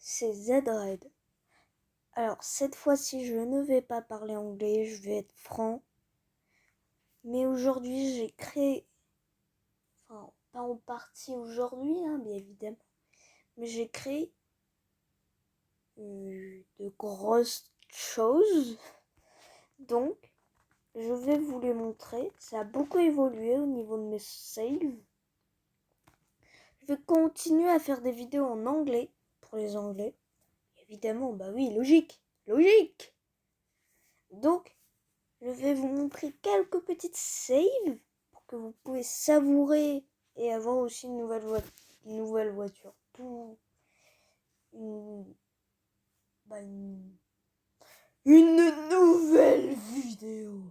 c'est Z-Red. Alors cette fois-ci je ne vais pas parler anglais, je vais être franc. Mais aujourd'hui j'ai créé, enfin pas en partie aujourd'hui bien évidemment, mais j'ai créé de grosses choses. Donc je vais vous les montrer. Ça a beaucoup évolué au niveau de mes saves. Je vais continuer à faire des vidéos en anglais pour les anglais. Évidemment, bah oui, logique. Donc, je vais vous montrer quelques petites saves pour que vous pouvez savourer et avoir aussi une nouvelle voiture. Une nouvelle vidéo.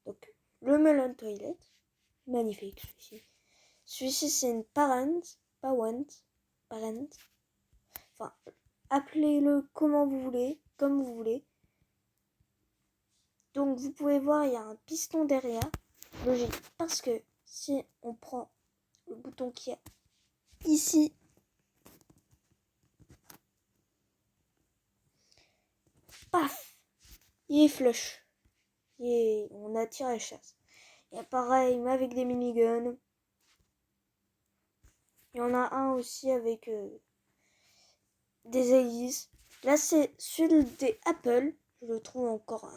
Donc, le melon toilet. Magnifique celui-ci. Celui-ci c'est une parent. Enfin, appelez-le comme vous voulez. Donc vous pouvez voir, il y a un piston derrière. Logique, parce que si on prend le bouton qui est ici, paf, il est flush. On attire la chasse. Il y a pareil, mais avec des miniguns. Il y en a un aussi avec des hélices. Là, c'est celui des Apple. Je le trouve encore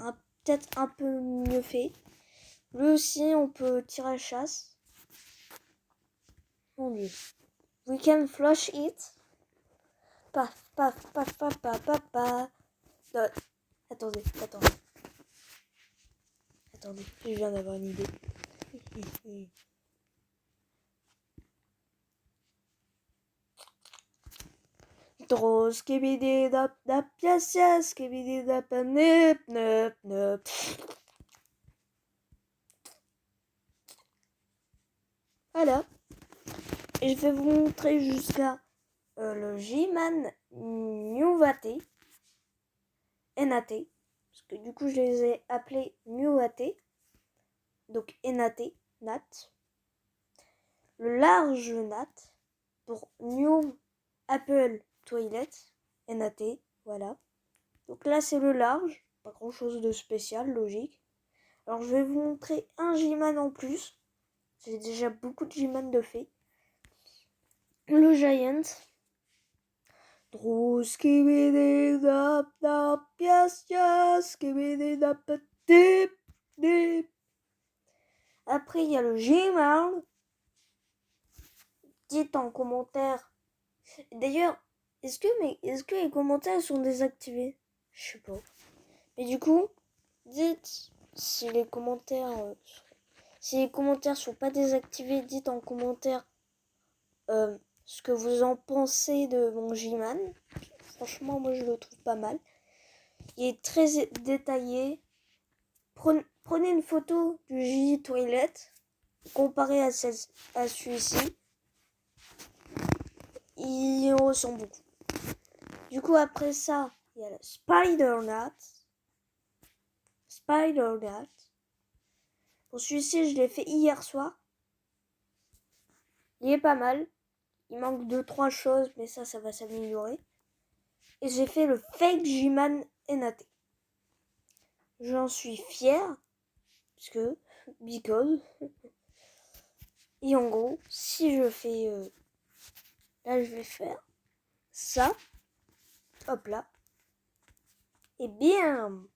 peut-être un peu mieux fait. Lui aussi, on peut tirer la chasse. Mon dieu. We can flush it. Paf, paf, paf, paf, paf, paf, paf. Attendez, je viens d'avoir une idée. Trop skibidi dap dap yes yes skibidi dap nip nip nip. Voilà. Et je vais vous montrer jusqu'à le G-Man Nuvate. NAT. Parce que du coup je les ai appelés Nuvate. Donc NAT. Nat. Le large Nat. Pour New Apple Toilet. NAT. Voilà. Donc là c'est le large. Pas grand chose de spécial, logique. Alors je vais vous montrer un G-Man en plus. J'ai déjà beaucoup de G-Man de fait. Le Giant. Skibidi dap dap yes yes skibidi dap dip dip. Après il y a le G-Man. Dites en commentaire. D'ailleurs, est-ce que les commentaires sont désactivés? Je sais pas. Mais du coup, dites si les commentaires sont pas désactivés, dites en commentaire ce que vous en pensez de mon G-Man. Franchement, moi je le trouve pas mal. Il est très détaillé. Prenez une photo du J Toilette comparé à celui-ci. Il ressemble beaucoup. Du coup, après ça, il y a le Spider-Nat. Pour celui-ci, je l'ai fait hier soir. Il est pas mal. Il manque 2-3 choses, mais ça va s'améliorer. Et j'ai fait le fake G-Man NAT. J'en suis fière. Because. Et en gros, si je fais... là, je vais faire ça. Hop là. Et bien.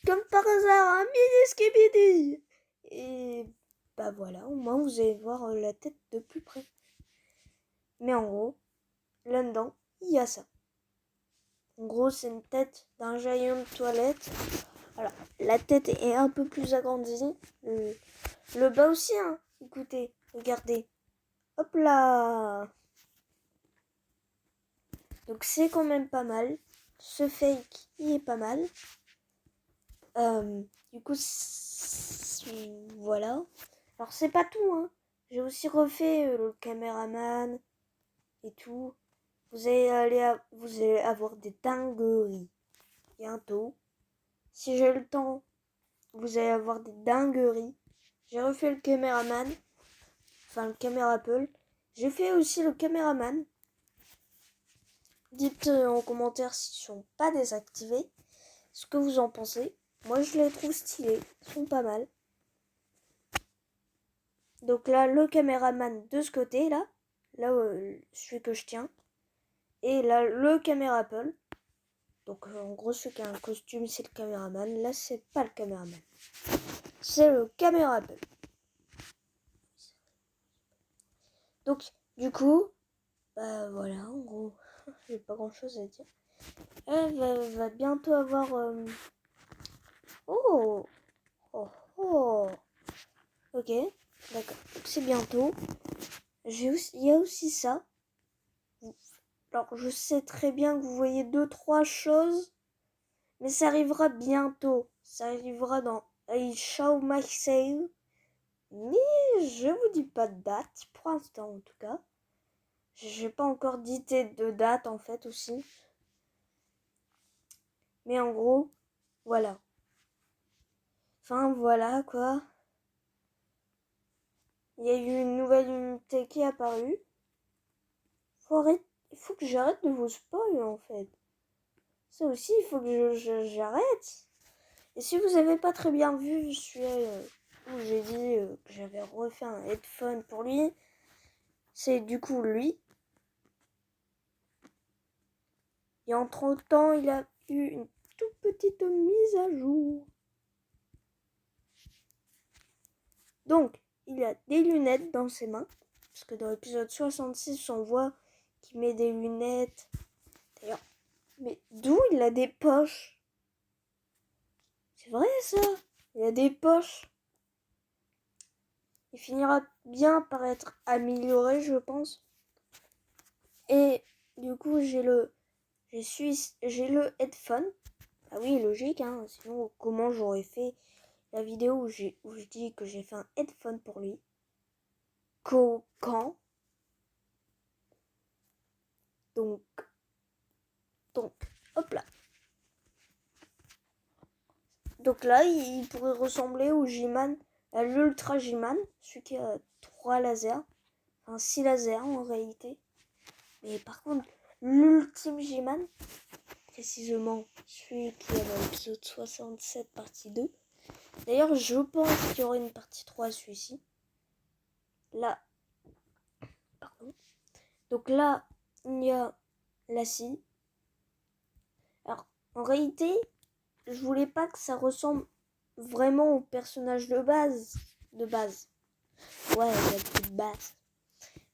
Comme par hasard, un mini skibidi. Et bah voilà, au moins vous allez voir la tête de plus près. Mais en gros, là-dedans, il y a ça. En gros, c'est une tête d'un Giant Toilette. Alors, la tête est un peu plus agrandie. Le bas aussi, hein. Écoutez, regardez. Hop là. Donc c'est quand même pas mal. Ce fake, il est pas mal. Du coup, voilà. Alors c'est pas tout, hein. J'ai aussi refait le caméraman et tout. Vous allez avoir des dingueries bientôt. Si j'ai le temps, vous allez avoir des dingueries. J'ai refait le caméraman. enfin le caméra Apple. J'ai fait aussi le caméraman. Dites en commentaire s'ils sont pas désactivés, ce que vous en pensez. Moi je les trouve stylés, ils sont pas mal. Donc là le caméraman de ce côté là celui que je tiens. Et là le caméra Apple. Donc en gros celui qui a un costume c'est le caméraman. Là c'est pas le caméraman. C'est le caméra Apple. Donc du coup, bah voilà en gros, j'ai pas grand chose à dire. Elle va bientôt avoir... Oh oh. Ok, d'accord. Donc c'est bientôt. Il y a aussi ça. Alors je sais très bien que vous voyez 2-3 choses. Mais ça arrivera bientôt. Ça arrivera dans I Show My Sale. Mais je vous dis pas de date, pour l'instant en tout cas. J'ai pas encore d'idée de date en fait aussi. Mais en gros, voilà. Enfin voilà quoi. Il y a eu une nouvelle unité qui est apparue. Il faut que j'arrête de vous spoiler en fait. Ça aussi, il faut que j'arrête. Et si vous avez pas très bien vu, où j'ai dit que j'avais refait un headphone pour lui, c'est du coup lui. Et entre-temps, il a eu une toute petite mise à jour. Donc, il a des lunettes dans ses mains. Parce que dans l'épisode 66, on voit qu'il met des lunettes. D'ailleurs, mais d'où il a des poches? C'est vrai ça? Il a des poches. Il finira bien par être amélioré, je pense. Et du coup, j'ai le headphone. Ah oui, logique, hein. Sinon, comment j'aurais fait la vidéo où je dis que j'ai fait un headphone pour lui? Quand? Donc, hop là. Donc là, il pourrait ressembler au G-Man, à l'Ultra G-Man, celui qui a 3 lasers. Enfin, 6 lasers en réalité. Mais par contre, l'ultime G-Man, précisément celui qui est dans l'épisode 67 partie 2. D'ailleurs, je pense qu'il y aura une partie 3 à celui-ci. Là, pardon. Donc là, il y a la scie. Alors, en réalité, je voulais pas que ça ressemble vraiment au personnage de base. Ouais, il y a plus de base.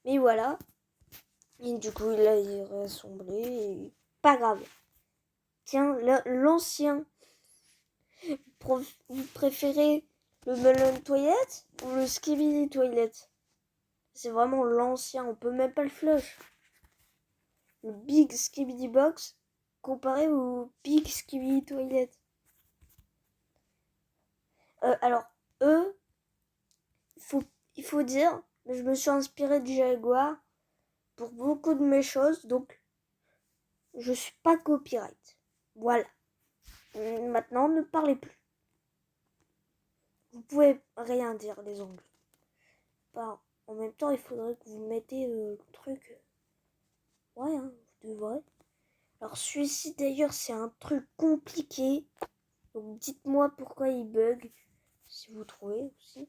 Mais voilà. Et du coup, il a ressemblé. Et pas grave. Tiens, l'ancien. Vous préférez le Melon Toilet ou le Skibidi Toilet? C'est vraiment l'ancien. On peut même pas le flush. Le Big Skibidi Box comparé au Big Skibidi Toilet. Alors, eux, il faut dire, je me suis inspiré de Jaguar pour beaucoup de mes choses, donc je suis pas copyright. Voilà. Maintenant, ne parlez plus. Vous pouvez rien dire, les Anglais. Enfin, en même temps, il faudrait que vous mettez le truc. Ouais, hein, vous devrez. Alors, celui-ci, d'ailleurs, c'est un truc compliqué. Donc, dites-moi pourquoi il bug. Si vous trouvez aussi.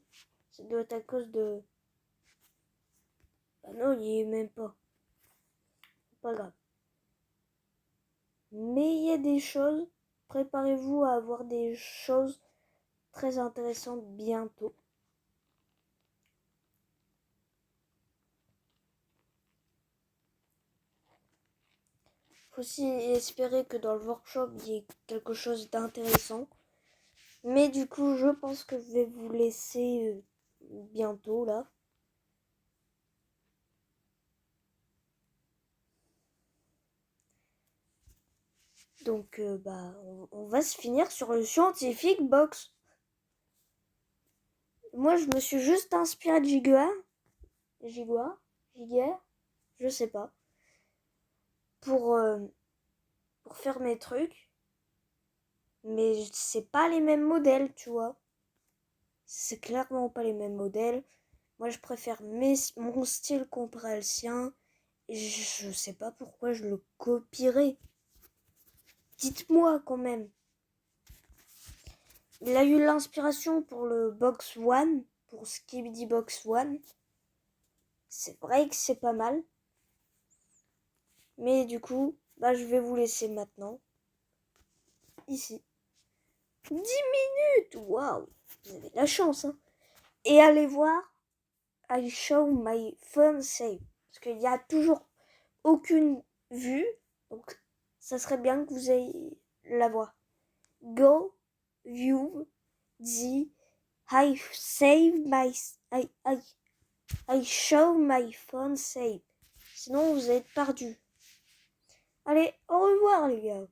Ça doit être à cause de... Bah non, il y est même pas. Pas grave. Mais il y a des choses. Préparez-vous à avoir des choses très intéressantes bientôt. Faut aussi espérer que dans le workshop, il y ait quelque chose d'intéressant. Mais du coup, je pense que je vais vous laisser bientôt là. Donc, on va se finir sur le Scientific Box. Moi, je me suis juste inspiré de Jaguar, je sais pas, pour faire mes trucs. Mais c'est pas les mêmes modèles, tu vois. C'est clairement pas les mêmes modèles. Moi, je préfère mon style comparé le sien. Et je sais pas pourquoi je le copierais. Dites-moi quand même. Il a eu l'inspiration pour le Box One, pour Skibidi Box One. C'est vrai que c'est pas mal. Mais du coup, je vais vous laisser maintenant. Ici. 10 minutes. Waouh. Vous avez de la chance, hein. Et allez voir I show my phone save. Parce qu'il n'y a toujours aucune vue. Donc, ça serait bien que vous ayez la voix. Go view the I save my I show my phone save. Sinon, vous êtes perdu. Allez, au revoir les gars.